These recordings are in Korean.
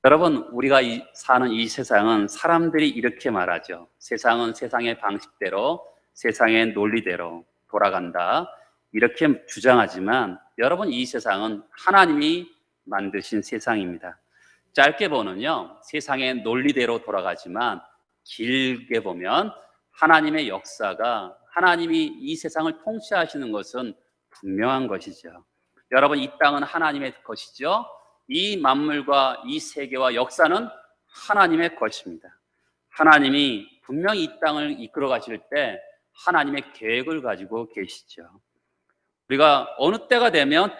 여러분, 우리가 사는 이 세상은 사람들이 이렇게 말하죠. 세상은 세상의 방식대로, 세상의 논리대로 돌아간다. 이렇게 주장하지만 여러분, 이 세상은 하나님이 만드신 세상입니다. 짧게 보면요, 세상의 논리대로 돌아가지만 길게 보면 하나님의 역사가, 하나님이 이 세상을 통치하시는 것은 분명한 것이죠. 여러분, 이 땅은 하나님의 것이죠. 이 만물과 이 세계와 역사는 하나님의 것입니다. 하나님이 분명히 이 땅을 이끌어 가실 때 하나님의 계획을 가지고 계시죠. 우리가 어느 때가 되면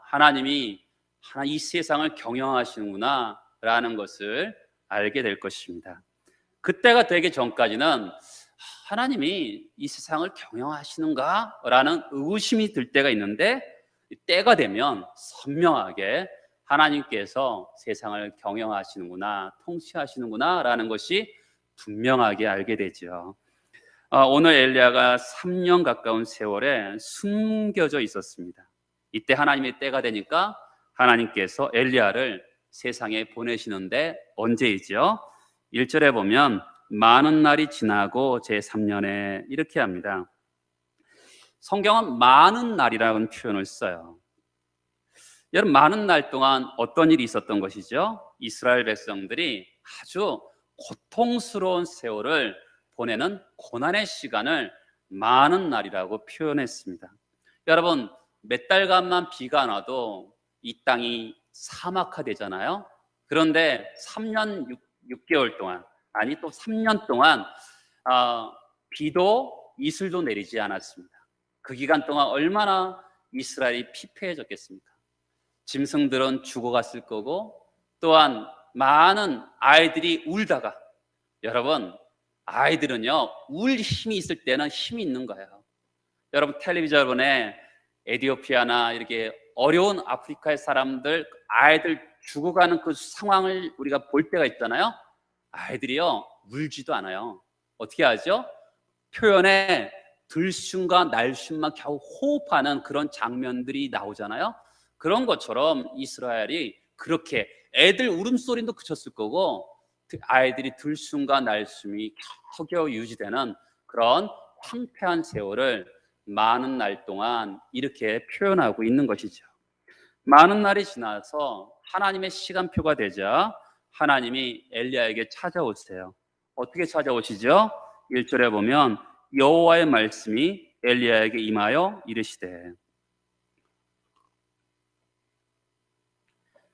하나님이 이 세상을 경영하시는구나 라는 것을 알게 될 것입니다. 그때가 되기 전까지는 하나님이 이 세상을 경영하시는가 라는 의구심이 들 때가 있는데, 때가 되면 선명하게 하나님께서 세상을 경영하시는구나, 통치하시는구나 라는 것이 분명하게 알게 되죠. 오늘 엘리야가 3년 가까운 세월에 숨겨져 있었습니다. 이때 하나님의 때가 되니까 하나님께서 엘리야를 세상에 보내시는데 언제이죠? 1절에 보면 많은 날이 지나고 제3년에 이렇게 합니다. 성경은 많은 날이라는 표현을 써요. 여러분, 많은 날 동안 어떤 일이 있었던 것이죠? 이스라엘 백성들이 아주 고통스러운 세월을 보내는 고난의 시간을 많은 날이라고 표현했습니다. 여러분, 몇 달간만 비가 안 와도 이 땅이 사막화되잖아요. 그런데 3년 6개월 동안, 아니 또 3년 동안 비도 이슬도 내리지 않았습니다. 그 기간 동안 얼마나 이스라엘이 피폐해졌겠습니까? 짐승들은 죽어갔을 거고, 또한 많은 아이들이 울다가, 여러분, 아이들은요, 울 힘이 있을 때는 힘이 있는 거예요. 여러분, 텔레비전에 에티오피아나 이렇게 어려운 아프리카의 사람들, 아이들 죽어가는 그 상황을 우리가 볼 때가 있잖아요. 아이들이요, 울지도 않아요. 어떻게 하죠? 표현에 들숨과 날숨만 겨우 호흡하는 그런 장면들이 나오잖아요. 그런 것처럼 이스라엘이 그렇게 애들 울음소리도 그쳤을 거고, 아이들이 들숨과 날숨이 겨우 유지되는 그런 황폐한 세월을 많은 날 동안 이렇게 표현하고 있는 것이죠. 많은 날이 지나서 하나님의 시간표가 되자 하나님이 엘리야에게 찾아오세요. 어떻게 찾아오시죠? 1절에 보면 여호와의 말씀이 엘리야에게 임하여 이르시되,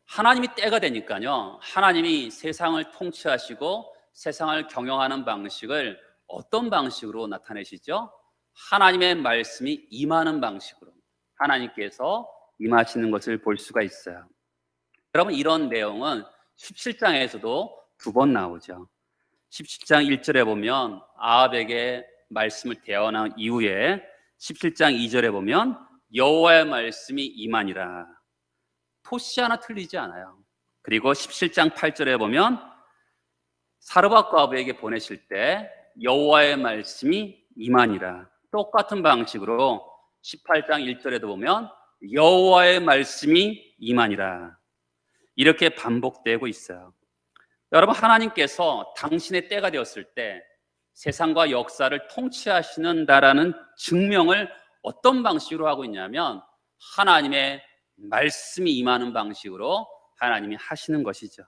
하나님이 때가 되니까요, 하나님이 세상을 통치하시고 세상을 경영하는 방식을 어떤 방식으로 나타내시죠? 하나님의 말씀이 임하는 방식으로 하나님께서 임하시는 것을 볼 수가 있어요. 여러분, 이런 내용은 17장에서도 2번 나오죠. 17장 1절에 보면 아합에게 말씀을 대언한 이후에 17장 2절에 보면 여호와의 말씀이 임하니라. 토시 하나 틀리지 않아요. 그리고 17장 8절에 보면 사르밧과 아브에게 보내실 때 여호와의 말씀이 임하니라. 똑같은 방식으로 18장 1절에도 보면 여호와의 말씀이 임하니라. 이렇게 반복되고 있어요. 여러분, 하나님께서 당신의 때가 되었을 때 세상과 역사를 통치하시는다라는 증명을 어떤 방식으로 하고 있냐면 하나님의 말씀이 임하는 방식으로 하나님이 하시는 것이죠.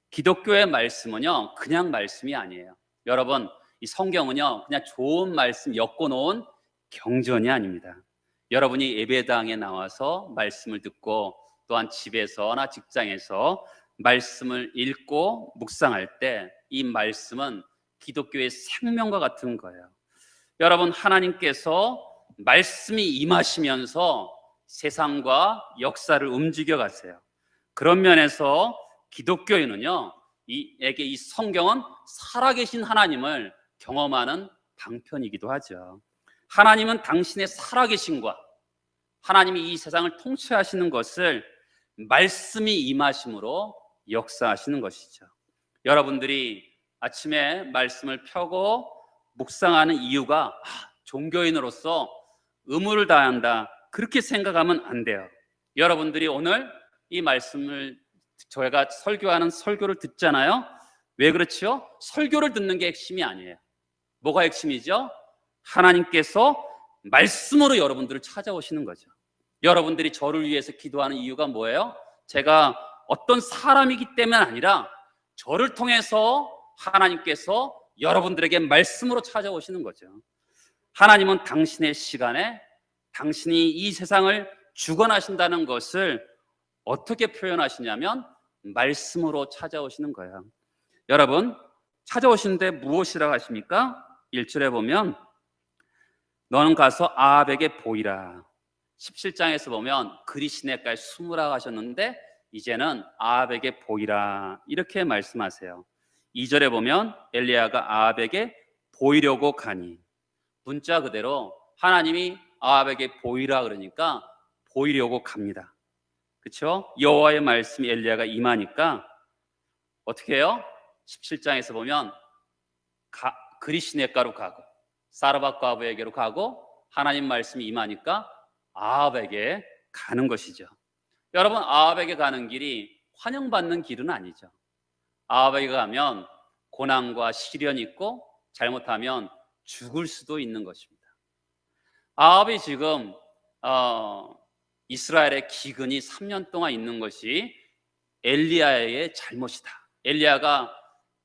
기독교의 말씀은요, 그냥 말씀이 아니에요. 여러분, 이 성경은요, 그냥 좋은 말씀 엮어놓은 경전이 아닙니다. 여러분이 예배당에 나와서 말씀을 듣고 또한 집에서나 직장에서 말씀을 읽고 묵상할 때 이 말씀은 기독교의 생명과 같은 거예요. 여러분, 하나님께서 말씀이 임하시면서 세상과 역사를 움직여 가세요. 그런 면에서 기독교인은요, 이 성경은 살아계신 하나님을 경험하는 방편이기도 하죠. 하나님은 당신의 살아계심과 하나님이 이 세상을 통치하시는 것을 말씀이 임하심으로 역사하시는 것이죠. 여러분들이 아침에 말씀을 펴고 묵상하는 이유가 종교인으로서 의무를 다한다, 그렇게 생각하면 안 돼요. 여러분들이 오늘 이 말씀을 저희가 설교하는 설교를 듣잖아요. 왜 그렇죠? 설교를 듣는 게 핵심이 아니에요. 뭐가 핵심이죠? 하나님께서 말씀으로 여러분들을 찾아오시는 거죠. 여러분들이 저를 위해서 기도하는 이유가 뭐예요? 제가 어떤 사람이기 때문이 아니라 저를 통해서 하나님께서 여러분들에게 말씀으로 찾아오시는 거죠. 하나님은 당신의 시간에 당신이 이 세상을 주관하신다는 것을 어떻게 표현하시냐면 말씀으로 찾아오시는 거예요. 여러분, 찾아오시는데 무엇이라고 하십니까? 1절에 보면 너는 가서 아합에게 보이라. 17장에서 보면 그리 시내가에 숨으라고 하셨는데 이제는 아합에게 보이라 이렇게 말씀하세요. 2절에 보면 엘리야가 아합에게 보이려고 가니, 문자 그대로 하나님이 아합에게 보이라 그러니까 보이려고 갑니다. 그렇죠? 여호와의 말씀이 엘리야가 임하니까 어떻게 해요? 17장에서 보면 그리 시내가로 가고 사르밧 과부에게로 가고 하나님 말씀이 임하니까 아합에게 가는 것이죠. 여러분, 아합에게 가는 길이 환영받는 길은 아니죠. 아합에게 가면 고난과 시련이 있고 잘못하면 죽을 수도 있는 것입니다. 아합이 지금 이스라엘의 기근이 3년 동안 있는 것이 엘리야의 잘못이다. 엘리야가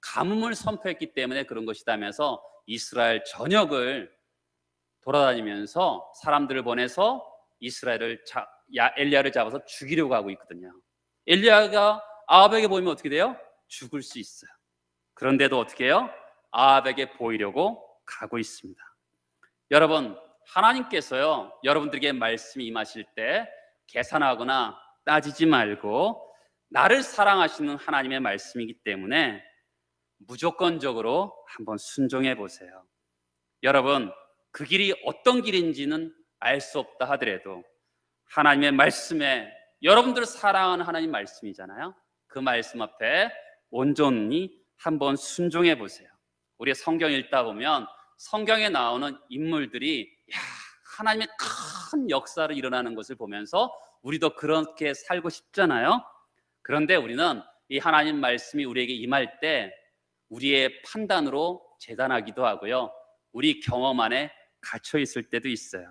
가뭄을 선포했기 때문에 그런 것이다면서 이스라엘 전역을 돌아다니면서 사람들을 보내서 엘리야를 잡아서 죽이려고 하고 있거든요. 엘리야가 아합에게 보이면 어떻게 돼요? 죽을 수 있어요. 그런데도 어떻게 해요? 아합에게 보이려고 가고 있습니다. 여러분, 하나님께서요, 여러분들에게 말씀이 임하실 때 계산하거나 따지지 말고 나를 사랑하시는 하나님의 말씀이기 때문에 무조건적으로 한번 순종해 보세요. 여러분, 그 길이 어떤 길인지는 알 수 없다 하더라도 하나님의 말씀에, 여러분들을 사랑하는 하나님 말씀이잖아요. 그 말씀 앞에 온전히 한번 순종해 보세요. 우리 성경 읽다 보면 성경에 나오는 인물들이 하나님의 큰 역사를 일어나는 것을 보면서 우리도 그렇게 살고 싶잖아요. 그런데 우리는 이 하나님 말씀이 우리에게 임할 때 우리의 판단으로 재단하기도 하고요, 우리 경험 안에 갇혀 있을 때도 있어요.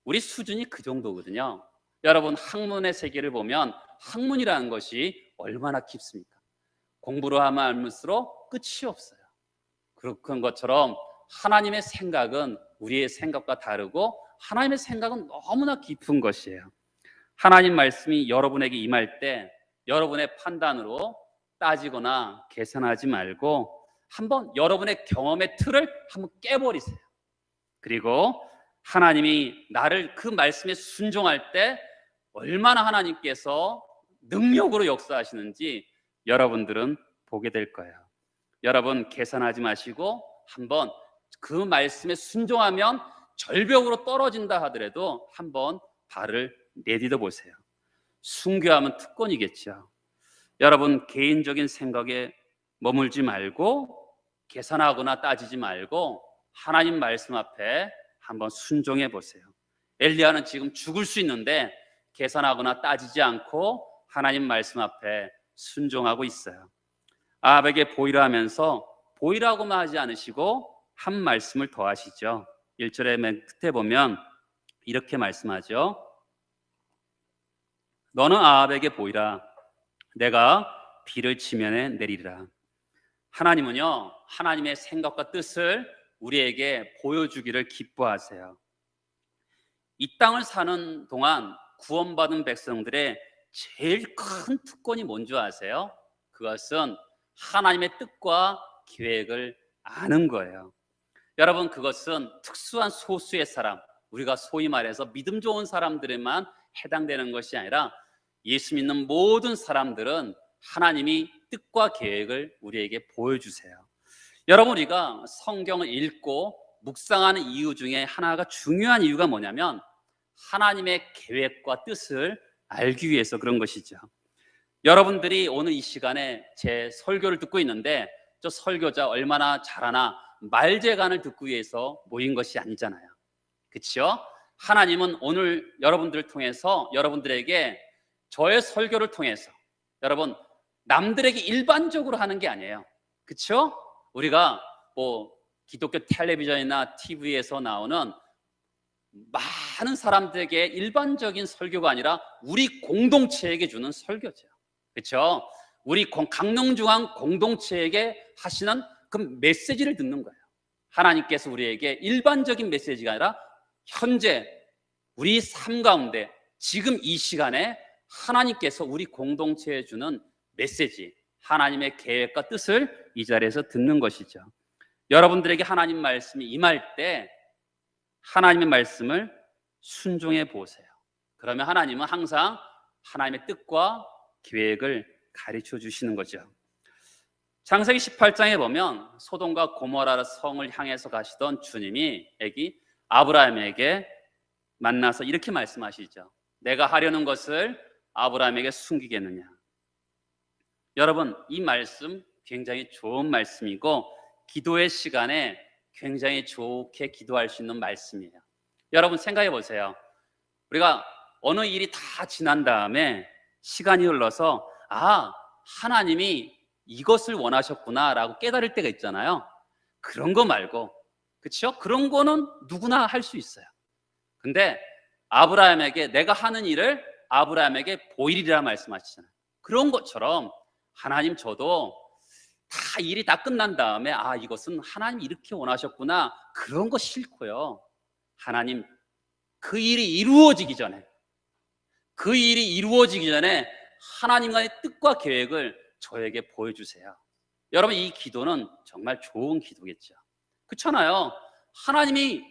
우리 수준이 그 정도거든요. 여러분, 학문의 세계를 보면 학문이라는 것이 얼마나 깊습니까? 공부를 하면 알수록 끝이 없어요. 그런 것처럼 하나님의 생각은 우리의 생각과 다르고 하나님의 생각은 너무나 깊은 것이에요. 하나님 말씀이 여러분에게 임할 때 여러분의 판단으로 따지거나 계산하지 말고 한번 여러분의 경험의 틀을 한번 깨버리세요. 그리고 하나님이 나를 그 말씀에 순종할 때 얼마나 하나님께서 능력으로 역사하시는지 여러분들은 보게 될 거예요. 여러분, 계산하지 마시고 한번 그 말씀에 순종하면 절벽으로 떨어진다 하더라도 한번 발을 내디뎌 보세요. 순교하면 특권이겠죠. 여러분, 개인적인 생각에 머물지 말고 계산하거나 따지지 말고 하나님 말씀 앞에 한번 순종해 보세요. 엘리야는 지금 죽을 수 있는데 계산하거나 따지지 않고 하나님 말씀 앞에 순종하고 있어요. 아합에게 보이라 하면서 보이라고만 하지 않으시고 한 말씀을 더 하시죠. 1절의 맨 끝에 보면 이렇게 말씀하죠. 너는 아합에게 보이라. 내가 비를 지면에 내리리라. 하나님은요, 하나님의 생각과 뜻을 우리에게 보여주기를 기뻐하세요. 이 땅을 사는 동안 구원받은 백성들의 제일 큰 특권이 뭔지 아세요? 그것은 하나님의 뜻과 계획을 아는 거예요. 여러분, 그것은 특수한 소수의 사람, 우리가 소위 말해서 믿음 좋은 사람들에만 해당되는 것이 아니라 예수 믿는 모든 사람들은 하나님이 뜻과 계획을 우리에게 보여주세요. 여러분, 우리가 성경을 읽고 묵상하는 이유 중에 하나가, 중요한 이유가 뭐냐면 하나님의 계획과 뜻을 알기 위해서 그런 것이죠. 여러분들이 오늘 이 시간에 제 설교를 듣고 있는데 저 설교자 얼마나 잘하나 말재간을 듣기 위해서 모인 것이 아니잖아요. 그렇죠? 하나님은 오늘 여러분들을 통해서, 여러분들에게 저의 설교를 통해서 여러분, 남들에게 일반적으로 하는 게 아니에요. 그렇죠? 우리가 뭐 기독교 텔레비전이나 TV에서 나오는 많은 사람들에게 일반적인 설교가 아니라 우리 공동체에게 주는 설교죠. 그렇죠? 우리 강릉중앙 공동체에게 하시는 그 메시지를 듣는 거예요. 하나님께서 우리에게 일반적인 메시지가 아니라 현재 우리 삶 가운데 지금 이 시간에 하나님께서 우리 공동체에 주는 메시지, 하나님의 계획과 뜻을 이 자리에서 듣는 것이죠. 여러분들에게 하나님 말씀이 임할 때 하나님의 말씀을 순종해 보세요. 그러면 하나님은 항상 하나님의 뜻과 계획을 가르쳐 주시는 거죠. 창세기 18장에 보면 소돔과 고모라 성을 향해서 가시던 주님이 아브라함에게 만나서 이렇게 말씀하시죠. 내가 하려는 것을 아브라함에게 숨기겠느냐. 여러분, 이 말씀 굉장히 좋은 말씀이고 기도의 시간에 굉장히 좋게 기도할 수 있는 말씀이에요. 여러분 생각해 보세요. 우리가 어느 일이 다 지난 다음에 시간이 흘러서 하나님이 이것을 원하셨구나 라고 깨달을 때가 있잖아요. 그런 거 말고, 그렇죠? 그런 거는 누구나 할 수 있어요. 근데 아브라함에게 내가 하는 일을 아브라함에게 보이리라 말씀하시잖아요. 그런 것처럼 하나님, 저도 다 일이 다 끝난 다음에 이것은 하나님이 이렇게 원하셨구나, 그런 거 싫고요. 하나님, 그 일이 이루어지기 전에 하나님과의 뜻과 계획을 저에게 보여주세요. 여러분, 이 기도는 정말 좋은 기도겠죠. 그렇잖아요. 하나님이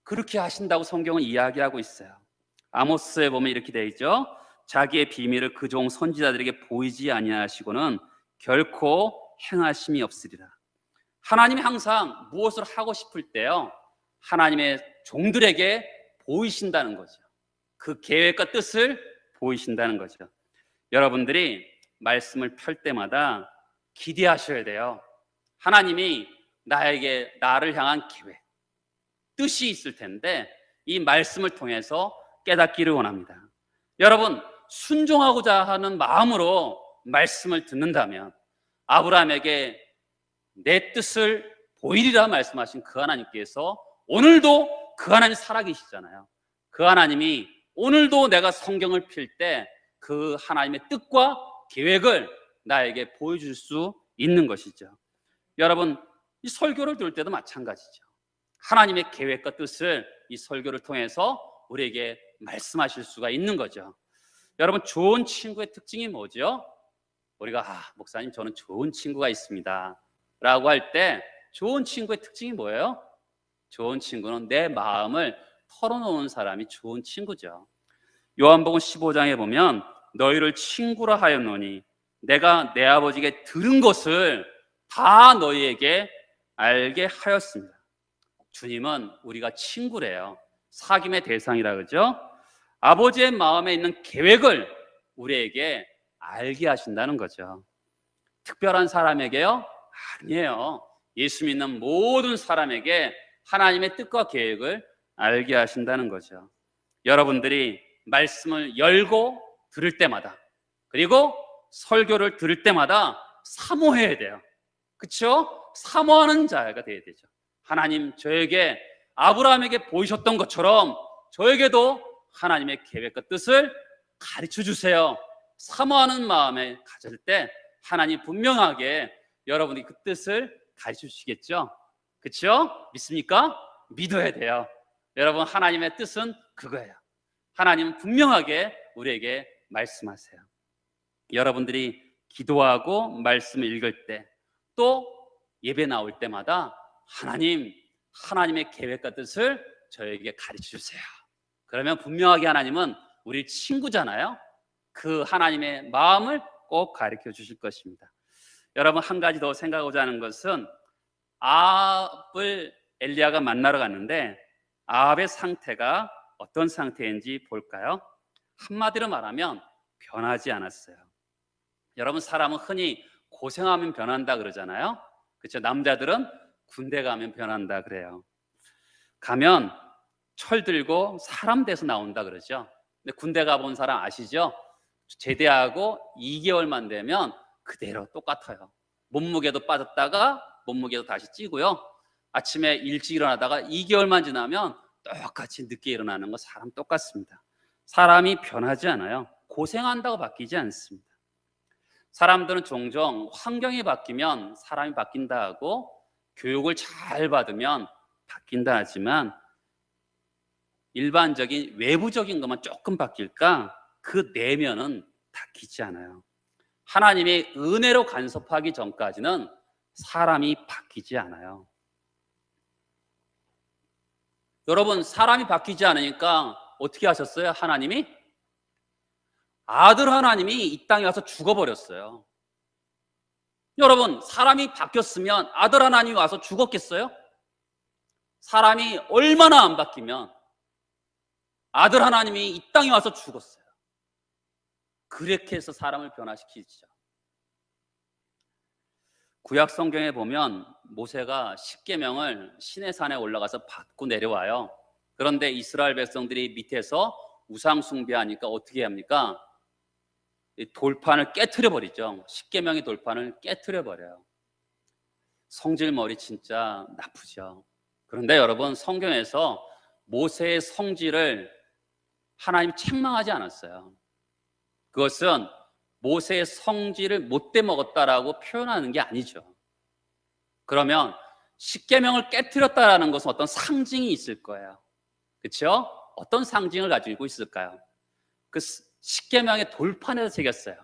그렇게 하신다고 성경은 이야기하고 있어요. 아모스에 보면 이렇게 되어 있죠. 자기의 비밀을 그 종 선지자들에게 보이지 아니하시고는 결코 행하심이 없으리라. 하나님이 항상 무엇을 하고 싶을 때요, 하나님의 종들에게 보이신다는 거죠. 그 계획과 뜻을 보이신다는 거죠. 여러분들이 말씀을 펼 때마다 기대하셔야 돼요. 하나님이 나를 향한 계획, 뜻이 있을 텐데 이 말씀을 통해서 깨닫기를 원합니다. 여러분, 순종하고자 하는 마음으로 말씀을 듣는다면 아브라함에게 내 뜻을 보이리라 말씀하신 그 하나님께서 오늘도 그 하나님 살아계시잖아요. 그 하나님이 오늘도 내가 성경을 필 때 그 하나님의 뜻과 계획을 나에게 보여줄 수 있는 것이죠. 여러분, 이 설교를 들을 때도 마찬가지죠. 하나님의 계획과 뜻을 이 설교를 통해서 우리에게 말씀하실 수가 있는 거죠. 여러분, 좋은 친구의 특징이 뭐죠? 우리가 목사님, 저는 좋은 친구가 있습니다 라고 할 때 좋은 친구의 특징이 뭐예요? 좋은 친구는 내 마음을 털어놓은 사람이 좋은 친구죠. 요한복음 15장에 보면 너희를 친구라 하였노니 내가 내 아버지에게 들은 것을 다 너희에게 알게 하였습니다. 주님은 우리가 친구래요. 사귐의 대상이라 그러죠. 아버지의 마음에 있는 계획을 우리에게 알게 하신다는 거죠. 특별한 사람에게요? 아니에요. 예수 믿는 모든 사람에게 하나님의 뜻과 계획을 알게 하신다는 거죠. 여러분들이 말씀을 열고 들을 때마다, 그리고 설교를 들을 때마다 사모해야 돼요. 그렇죠? 사모하는 자가 되어야 되죠. 하나님, 저에게 아브라함에게 보이셨던 것처럼 저에게도 하나님의 계획과 뜻을 가르쳐 주세요. 사모하는 마음에 가질 때 하나님 분명하게 여러분이 그 뜻을 가르쳐 주시겠죠? 그렇죠? 믿습니까? 믿어야 돼요. 여러분, 하나님의 뜻은 그거예요. 하나님은 분명하게 우리에게 말씀하세요. 여러분들이 기도하고 말씀을 읽을 때, 또 예배 나올 때마다 하나님의 계획과 뜻을 저에게 가르쳐 주세요. 그러면 분명하게 하나님은 우리 친구잖아요. 그 하나님의 마음을 꼭 가르쳐 주실 것입니다. 여러분, 한 가지 더 생각하고자 하는 것은 아합을 엘리야가 만나러 갔는데 아합의 상태가 어떤 상태인지 볼까요? 한마디로 말하면 변하지 않았어요. 여러분, 사람은 흔히 고생하면 변한다 그러잖아요. 그렇죠? 남자들은 군대 가면 변한다 그래요. 가면 철 들고 사람 돼서 나온다 그러죠. 근데 군대 가본 사람 아시죠? 제대하고 2개월만 되면 그대로 똑같아요. 몸무게도 빠졌다가 몸무게도 다시 찌고요. 아침에 일찍 일어나다가 2개월만 지나면 똑같이 늦게 일어나는 거 사람 똑같습니다. 사람이 변하지 않아요. 고생한다고 바뀌지 않습니다. 사람들은 종종 환경이 바뀌면 사람이 바뀐다 하고 교육을 잘 받으면 바뀐다 하지만 일반적인 외부적인 것만 조금 바뀔까 그 내면은 바뀌지 않아요. 하나님의 은혜로 간섭하기 전까지는 사람이 바뀌지 않아요. 여러분, 사람이 바뀌지 않으니까 어떻게 하셨어요? 하나님이 아들 하나님이 이 땅에 와서 죽어버렸어요. 여러분, 사람이 바뀌었으면 아들 하나님이 와서 죽었겠어요? 사람이 얼마나 안 바뀌면 아들 하나님이 이 땅에 와서 죽었어요. 그렇게 해서 사람을 변화시키죠. 구약 성경에 보면 모세가 십계명을 시내산에 올라가서 받고 내려와요. 그런데 이스라엘 백성들이 밑에서 우상 숭배하니까 어떻게 합니까? 돌판을 깨트려 버리죠. 십계명의 돌판을 깨트려 버려요. 성질머리 진짜 나쁘죠. 그런데 여러분, 성경에서 모세의 성질을 하나님 책망하지 않았어요. 그것은 모세의 성질을 못돼 먹었다라고 표현하는 게 아니죠. 그러면 십계명을 깨트렸다라는 것은 어떤 상징이 있을 거예요. 그렇죠? 어떤 상징을 가지고 있을까요? 그 십계명의 돌판에서 새겼어요.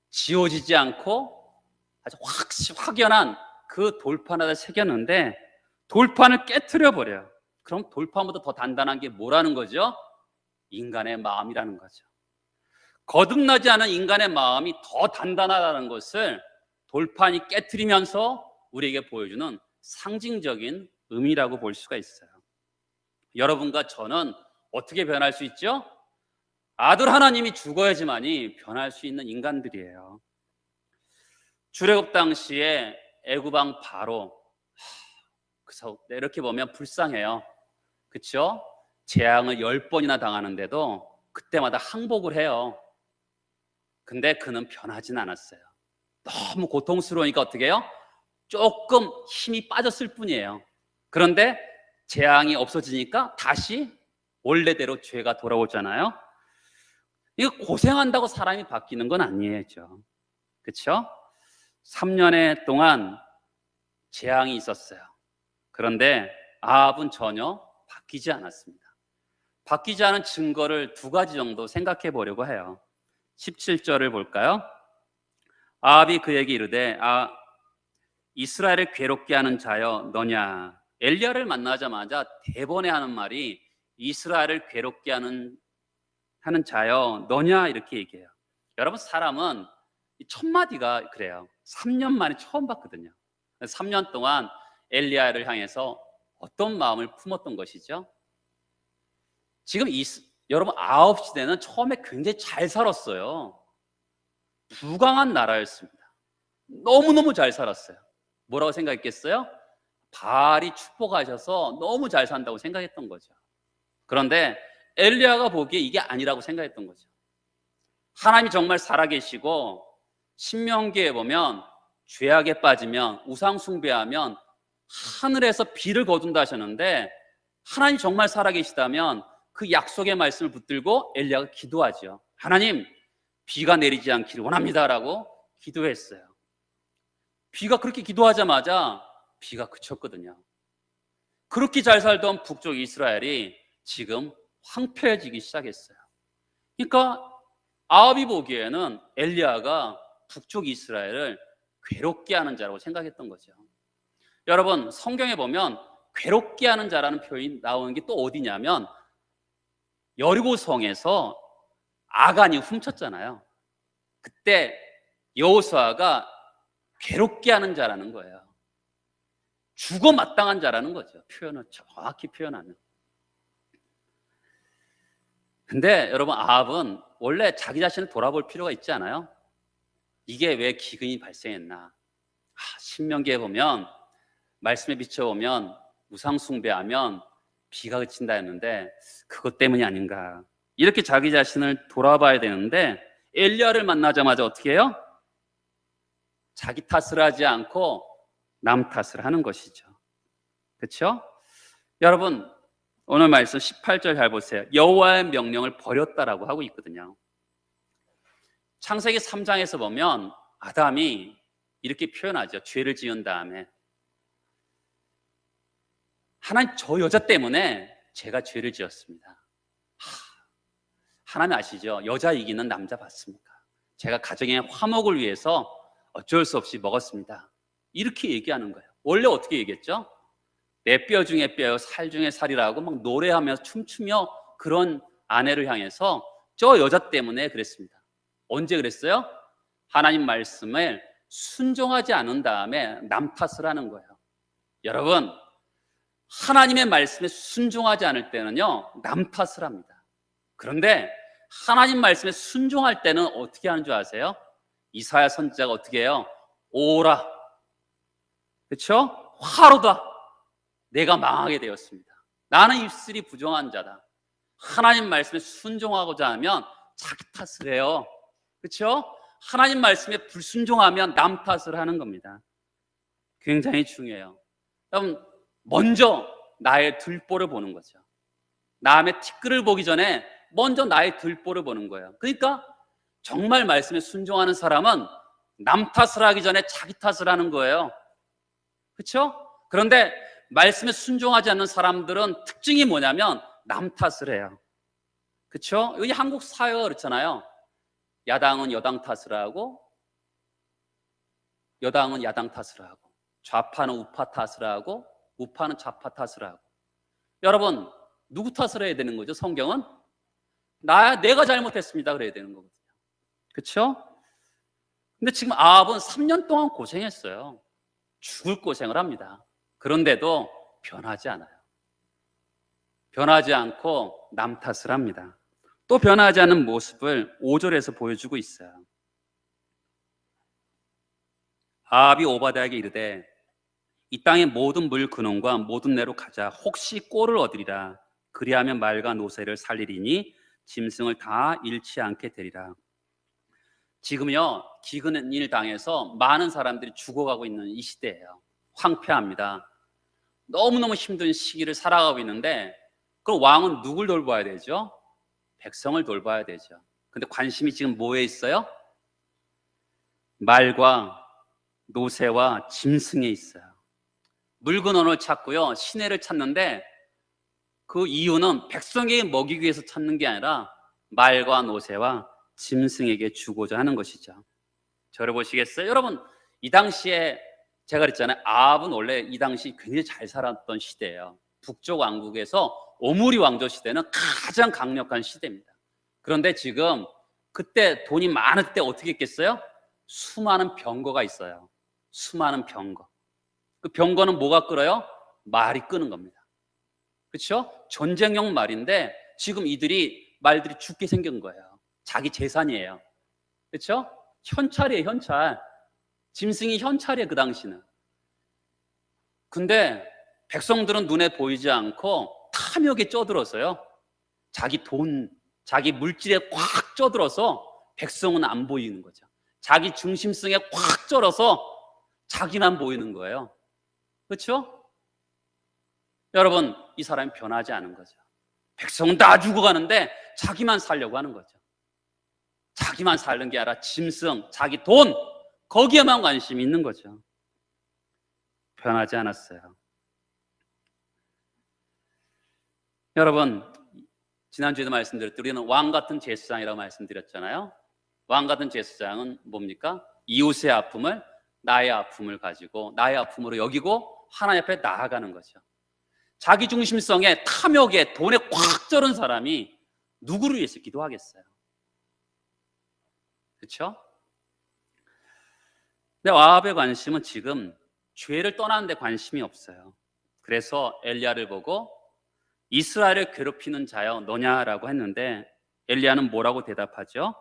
지워지지 않고 아주 확연한 그 돌판에다 새겼는데 돌판을 깨트려 버려요. 그럼 돌판보다 더 단단한 게 뭐라는 거죠? 인간의 마음이라는 거죠. 거듭나지 않은 인간의 마음이 더 단단하다는 것을 돌판이 깨트리면서 우리에게 보여주는 상징적인 의미라고 볼 수가 있어요. 여러분과 저는 어떻게 변할 수 있죠? 아들 하나님이 죽어야지만이 변할 수 있는 인간들이에요. 출애굽 당시에 애굽 왕 바로, 그래서 이렇게 보면 불쌍해요. 그렇죠? 재앙을 10번이나 당하는데도 그때마다 항복을 해요. 근데 그는 변하진 않았어요. 너무 고통스러우니까 어떻게 해요? 조금 힘이 빠졌을 뿐이에요. 그런데 재앙이 없어지니까 다시 원래대로 죄가 돌아오잖아요. 이거 고생한다고 사람이 바뀌는 건 아니죠. 그렇죠? 3년의 동안 재앙이 있었어요. 그런데 아합은 전혀 바뀌지 않았습니다. 바뀌지 않은 증거를 2가지 정도 생각해 보려고 해요. 17절을 볼까요? 아합이 그에게 이르되 이스라엘을 괴롭게 하는 자여 너냐. 엘리야를 만나자마자 대번에 하는 말이 이스라엘을 괴롭게 하는 자여 너냐 이렇게 얘기해요. 여러분, 사람은 첫 마디가 그래요. 3년 만에 처음 봤거든요. 3년 동안 엘리야를 향해서 어떤 마음을 품었던 것이죠? 지금 여러분, 아합 시대는 처음에 굉장히 잘 살았어요. 부강한 나라였습니다. 너무너무 잘 살았어요. 뭐라고 생각했겠어요? 바알이 축복하셔서 너무 잘 산다고 생각했던 거죠. 그런데 엘리야가 보기에 이게 아니라고 생각했던 거죠. 하나님이 정말 살아계시고 신명기에 보면 죄악에 빠지면 우상 숭배하면 하늘에서 비를 거둔다 하셨는데 하나님 정말 살아계시다면 그 약속의 말씀을 붙들고 엘리야가 기도하죠. 하나님, 비가 내리지 않기를 원합니다라고 기도했어요. 비가 그렇게 기도하자마자 비가 그쳤거든요. 그렇게 잘 살던 북쪽 이스라엘이 지금 황폐해지기 시작했어요. 그러니까 아합이 보기에는 엘리야가 북쪽 이스라엘을 괴롭게 하는 자라고 생각했던 거죠. 여러분, 성경에 보면 괴롭게 하는 자라는 표현이 나오는 게 또 어디냐면 여리고성에서 아간이 훔쳤잖아요. 그때 여호수아가 괴롭게 하는 자라는 거예요. 죽어 마땅한 자라는 거죠. 표현을 정확히 표현하면. 근데 여러분, 아합은 원래 자기 자신을 돌아볼 필요가 있지 않아요? 이게 왜 기근이 발생했나? 신명기에 보면 말씀에 비춰보면 우상 숭배하면 비가 그친다 했는데 그것 때문이 아닌가? 이렇게 자기 자신을 돌아봐야 되는데 엘리야를 만나자마자 어떻게 해요? 자기 탓을 하지 않고 남 탓을 하는 것이죠. 그렇죠? 여러분, 오늘 말씀 18절 잘 보세요. 여호와의 명령을 버렸다라고 하고 있거든요. 창세기 3장에서 보면 아담이 이렇게 표현하죠. 죄를 지은 다음에 하나님, 저 여자 때문에 제가 죄를 지었습니다. 하나님 아시죠? 여자 이기는 남자 봤습니까? 제가 가정의 화목을 위해서 어쩔 수 없이 먹었습니다. 이렇게 얘기하는 거예요. 원래 어떻게 얘기했죠? 내 뼈 중에 뼈요, 살 중에 살이라고 막 노래하면서 춤추며 그런 아내를 향해서 저 여자 때문에 그랬습니다. 언제 그랬어요? 하나님 말씀을 순종하지 않은 다음에 남 탓을 하는 거예요. 여러분, 하나님의 말씀에 순종하지 않을 때는요, 남 탓을 합니다. 그런데 하나님 말씀에 순종할 때는 어떻게 하는 줄 아세요? 이사야 선지자가 어떻게 해요? 오라, 그렇죠? 화로다. 내가 망하게 되었습니다. 나는 입술이 부정한 자다. 하나님 말씀에 순종하고자 하면 자기 탓을 해요. 그렇죠? 하나님 말씀에 불순종하면 남 탓을 하는 겁니다. 굉장히 중요해요. 여러분, 먼저 나의 들보를 보는 거죠. 남의 티끌을 보기 전에 먼저 나의 들보를 보는 거예요. 그러니까 정말 말씀에 순종하는 사람은 남 탓을 하기 전에 자기 탓을 하는 거예요. 그렇죠? 그런데 말씀에 순종하지 않는 사람들은 특징이 뭐냐면 남 탓을 해요. 그렇죠? 여기 한국 사회가 그렇잖아요. 야당은 여당 탓을 하고 여당은 야당 탓을 하고 좌파는 우파 탓을 하고 우파는 좌파 탓을 하고. 여러분, 누구 탓을 해야 되는 거죠? 성경은 내가 잘못했습니다 그래야 되는 거거든요. 그렇죠? 근데 지금 아합은 3년 동안 고생했어요. 죽을 고생을 합니다. 그런데도 변하지 않아요. 변하지 않고 남 탓을 합니다. 또 변하지 않은 모습을 5절에서 보여주고 있어요. 아합이 오바댜에게 이르되 이 땅의 모든 물 근원과 모든 내로 가자. 혹시 꼴을 얻으리라. 그리하면 말과 노새를 살리리니 짐승을 다 잃지 않게 되리라. 지금요, 기근일 당해서 많은 사람들이 죽어가고 있는 이 시대예요. 황폐합니다. 너무너무 힘든 시기를 살아가고 있는데, 그럼 왕은 누굴 돌봐야 되죠? 백성을 돌봐야 되죠. 근데 관심이 지금 뭐에 있어요? 말과 노새와 짐승에 있어요. 물근원을 찾고요, 시내를 찾는데 그 이유는 백성에게 먹이기 위해서 찾는 게 아니라 말과 노새와 짐승에게 주고자 하는 것이죠. 저를 보시겠어요? 여러분, 이 당시에 제가 그랬잖아요. 아합은 원래 이 당시 굉장히 잘 살았던 시대예요. 북쪽 왕국에서 오므리 왕조 시대는 가장 강력한 시대입니다. 그런데 지금 그때 돈이 많을 때 어떻게 했겠어요? 수많은 병거가 있어요. 수많은 병거. 그 병거는 뭐가 끌어요? 말이 끄는 겁니다. 그렇죠? 전쟁용 말인데 지금 말들이 죽게 생긴 거예요. 자기 재산이에요. 그렇죠? 현찰이에요, 현찰. 짐승이 현찰이에요, 그 당시는. 근데 백성들은 눈에 보이지 않고 탐욕에 쪄들어서요, 자기 돈, 자기 물질에 꽉 쪄들어서 백성은 안 보이는 거죠. 자기 중심성에 꽉 쩔어서 자기만 보이는 거예요. 그렇죠? 여러분, 이 사람이 변하지 않은 거죠. 백성은 다 죽어가는데 자기만 살려고 하는 거죠. 자기만 사는 게 아니라 짐승, 자기 돈, 거기에만 관심이 있는 거죠. 변하지 않았어요. 여러분, 지난주에도 말씀드렸듯이 우리는 왕 같은 제사장이라고 말씀드렸잖아요. 왕 같은 제사장은 뭡니까? 이웃의 아픔을, 나의 아픔을 가지고 나의 아픔으로 여기고 하나님 앞에 나아가는 거죠. 자기 중심성에, 탐욕에, 돈에 꽉 쩔은 사람이 누구를 위해서 기도하겠어요? 그렇죠? 근데 아합의 관심은 지금 죄를 떠나는 데 관심이 없어요. 그래서 엘리야를 보고 이스라엘을 괴롭히는 자여 너냐라고 했는데 엘리야는 뭐라고 대답하죠?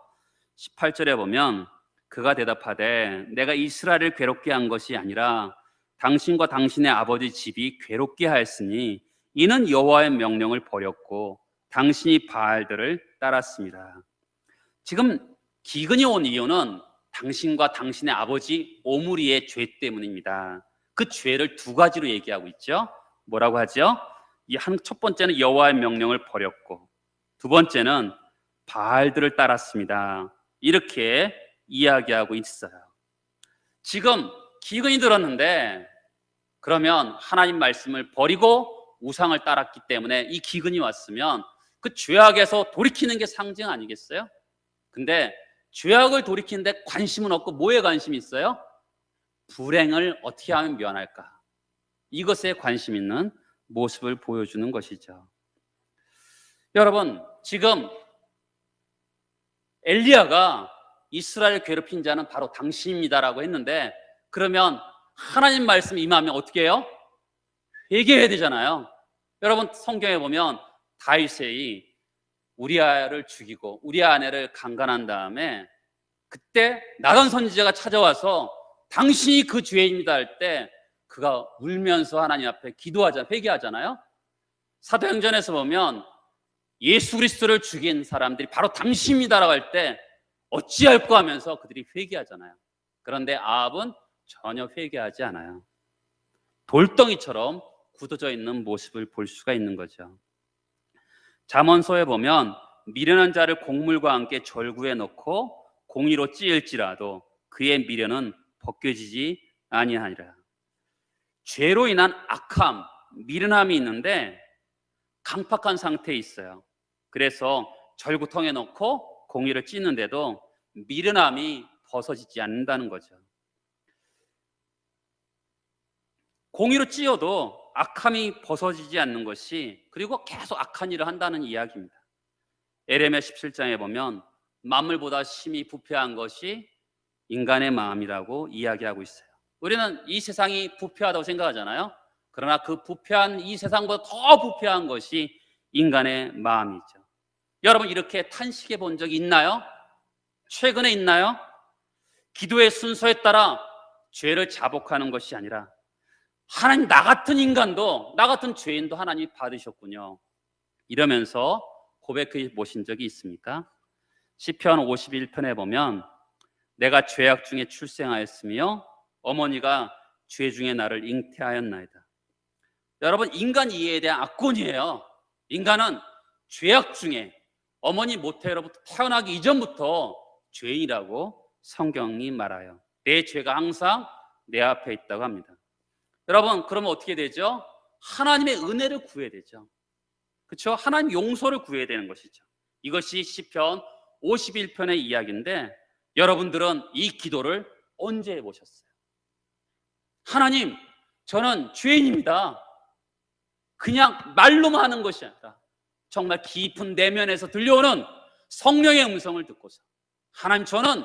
18절에 보면 그가 대답하되 내가 이스라엘을 괴롭게 한 것이 아니라 당신과 당신의 아버지 집이 괴롭게 하였으니 이는 여호와의 명령을 버렸고 당신이 바알들을 따랐습니다. 지금 기근이 온 이유는 당신과 당신의 아버지 오므리의 죄 때문입니다. 그 죄를 두 가지로 얘기하고 있죠. 뭐라고 하죠? 첫 번째는 여호와의 명령을 버렸고, 두 번째는 바알들을 따랐습니다. 이렇게 이야기하고 있어요. 지금 기근이 들었는데, 그러면 하나님 말씀을 버리고 우상을 따랐기 때문에 이 기근이 왔으면 그 죄악에서 돌이키는 게 상징 아니겠어요? 근데 죄악을 돌이키는데 관심은 없고 뭐에 관심이 있어요? 불행을 어떻게 하면 면할까? 이것에 관심 있는 모습을 보여주는 것이죠. 여러분, 지금 엘리야가 이스라엘 괴롭힌 자는 바로 당신입니다라고 했는데, 그러면 하나님 말씀 임하면 어떻게 해요? 회개해야 되잖아요. 여러분, 성경에 보면 다윗이 우리아를 죽이고 우리아 아내를 강간한 다음에, 그때 나단 선지자가 찾아와서 당신이 그 죄인이다 할 때 그가 울면서 하나님 앞에 기도하잖아요. 회개하잖아요. 사도행전에서 보면 예수 그리스도를 죽인 사람들이 바로 당신입니다라고 할 때 어찌할꼬 하면서 그들이 회개하잖아요. 그런데 아합은 전혀 회개하지 않아요. 돌덩이처럼 굳어져 있는 모습을 볼 수가 있는 거죠. 잠언서에 보면 미련한 자를 곡물과 함께 절구에 넣고 공의로 찌을지라도 그의 미련은 벗겨지지 아니하리라. 죄로 인한 악함, 미련함이 있는데 강팍한 상태에 있어요. 그래서 절구통에 넣고 공의를 찌는데도 미련함이 벗어지지 않는다는 거죠. 공의로 찌어도 악함이 벗어지지 않는 것이, 그리고 계속 악한 일을 한다는 이야기입니다. 에레미야 17장에 보면 만물보다 심히 부패한 것이 인간의 마음이라고 이야기하고 있어요. 우리는 이 세상이 부패하다고 생각하잖아요. 그러나 그 부패한 이 세상보다 더 부패한 것이 인간의 마음이죠. 여러분, 이렇게 탄식해 본 적이 있나요? 최근에 있나요? 기도의 순서에 따라 죄를 자복하는 것이 아니라 하나님, 나 같은 인간도, 나 같은 죄인도 하나님이 받으셨군요, 이러면서 고백해 보신 적이 있습니까? 시편 51편에 보면 내가 죄악 중에 출생하였으며 어머니가 죄 중에 나를 잉태하였나이다. 여러분, 인간 이해에 대한 악권이에요. 인간은 죄악 중에 어머니 모태로부터 태어나기 이전부터 죄인이라고 성경이 말해요. 내 죄가 항상 내 앞에 있다고 합니다. 여러분, 그러면 어떻게 되죠? 하나님의 은혜를 구해야 되죠. 그렇죠? 하나님 용서를 구해야 되는 것이죠. 이것이 시편 51편의 이야기인데, 여러분들은 이 기도를 언제 해보셨어요? 하나님, 저는 죄인입니다. 그냥 말로만 하는 것이 아니라 정말 깊은 내면에서 들려오는 성령의 음성을 듣고서, 하나님, 저는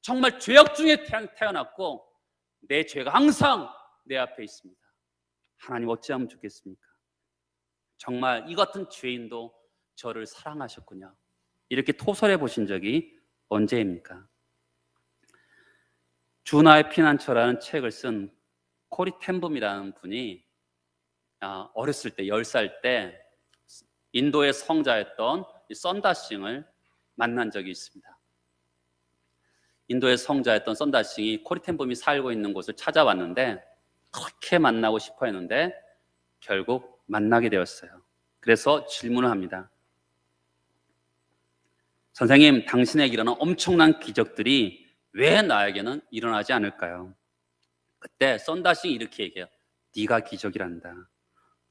정말 죄악 중에 태어났고 내 죄가 항상 내 앞에 있습니다. 하나님, 어찌하면 좋겠습니까? 정말 이 같은 죄인도 저를 사랑하셨군요. 이렇게 토설해 보신 적이 언제입니까? 주나의 피난처라는 책을 쓴 코리 텐붐이라는 분이 어렸을 때, 10살 때 인도의 성자였던 썬다싱을 만난 적이 있습니다. 인도의 성자였던 썬다싱이 코리 텐붐이 살고 있는 곳을 찾아왔는데 그렇게 만나고 싶어 했는데 결국 만나게 되었어요. 그래서 질문을 합니다. 선생님, 당신에게 일어난 엄청난 기적들이 왜 나에게는 일어나지 않을까요? 그때 썬다싱이 이렇게 얘기해요. 네가 기적이란다.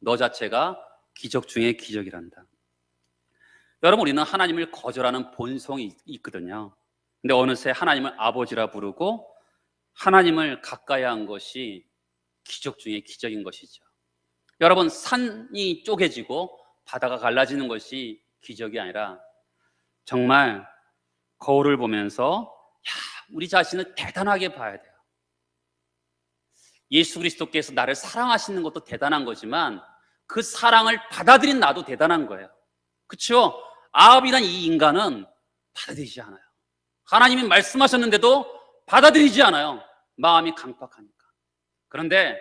너 자체가 기적 중에 기적이란다. 여러분, 우리는 하나님을 거절하는 본성이 있거든요. 근데 어느새 하나님을 아버지라 부르고 하나님을 가까이 한 것이 기적 중에 기적인 것이죠. 여러분, 산이 쪼개지고 바다가 갈라지는 것이 기적이 아니라 정말 거울을 보면서 우리 자신을 대단하게 봐야 돼요. 예수 그리스도께서 나를 사랑하시는 것도 대단한 거지만 그 사랑을 받아들인 나도 대단한 거예요. 그렇죠? 아합이란 이 인간은 받아들이지 않아요. 하나님이 말씀하셨는데도 받아들이지 않아요. 마음이 강팍하니까. 그런데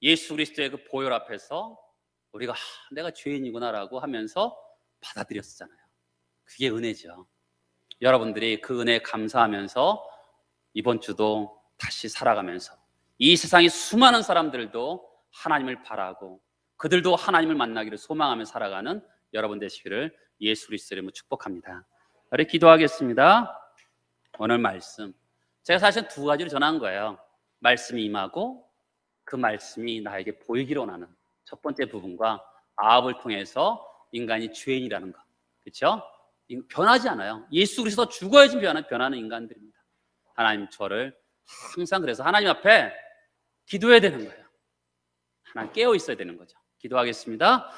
예수 그리스도의 그 보혈 앞에서 우리가 내가 죄인이구나라고 하면서 받아들였잖아요. 그게 은혜죠. 여러분들이 그 은혜에 감사하면서 이번 주도 다시 살아가면서 이 세상의 수많은 사람들도 하나님을 바라고 그들도 하나님을 만나기를 소망하며 살아가는 여러분 되시기를 예수 그리스도의 이름으로 축복합니다. 우리 기도하겠습니다. 오늘 말씀 제가 사실 두 가지를 전한 거예요. 말씀이 임하고 그 말씀이 나에게 보이기로 원하는 첫 번째 부분과 아합을 통해서 인간이 죄인이라는 것. 그렇죠? 변하지 않아요. 예수 그리스도 죽어야지 변하는 인간들입니다. 하나님 저를 항상 그래서 하나님 앞에 기도해야 되는 거예요. 하나님 깨어 있어야 되는 거죠. 기도하겠습니다.